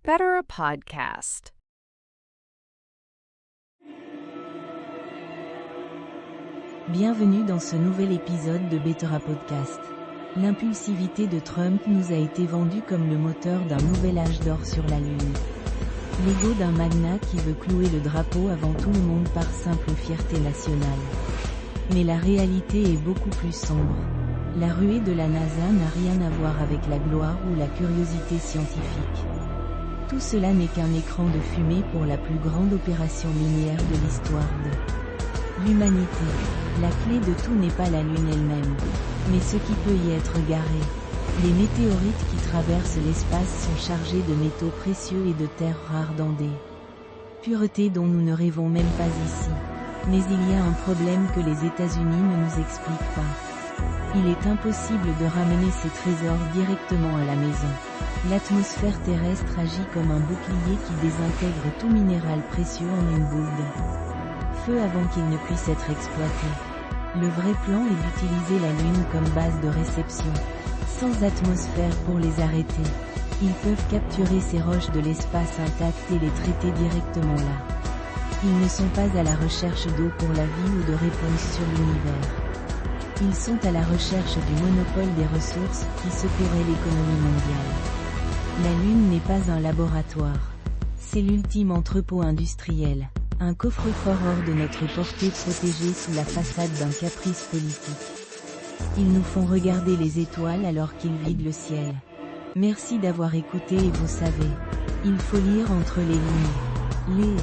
Better a podcast. Bienvenue dans ce nouvel épisode de Better a Podcast. L'impulsivité de Trump nous a été vendue comme le moteur d'un nouvel âge d'or sur la Lune. L'ego d'un magnat qui veut clouer le drapeau avant tout le monde par simple fierté nationale. Mais la réalité est beaucoup plus sombre. La ruée de la NASA n'a rien à voir avec la gloire ou la curiosité scientifique. Tout cela n'est qu'un écran de fumée pour la plus grande opération minière de l'histoire de l'humanité. La clé de tout n'est pas la Lune elle-même, mais ce qui peut y être garé. Les météorites qui traversent l'espace sont chargés de métaux précieux et de terres rares dans des puretés dont nous ne rêvons même pas ici. Mais il y a un problème que les États-Unis ne nous expliquent pas. Il est impossible de ramener ces trésors directement à la maison. L'atmosphère terrestre agit comme un bouclier qui désintègre tout minéral précieux en une boule de feu avant qu'il ne puisse être exploité. Le vrai plan est d'utiliser la Lune comme base de réception. Sans atmosphère pour les arrêter. Ils peuvent capturer ces roches de l'espace intactes et les traiter directement là. Ils ne sont pas à la recherche d'eau pour la vie ou de réponses sur l'univers. Ils sont à la recherche du monopole des ressources qui secouerait l'économie mondiale. La Lune n'est pas un laboratoire. C'est l'ultime entrepôt industriel. Un coffre-fort hors de notre portée protégé sous la façade d'un caprice politique. Ils nous font regarder les étoiles alors qu'ils vident le ciel. Merci d'avoir écouté et vous savez, il faut lire entre les lignes.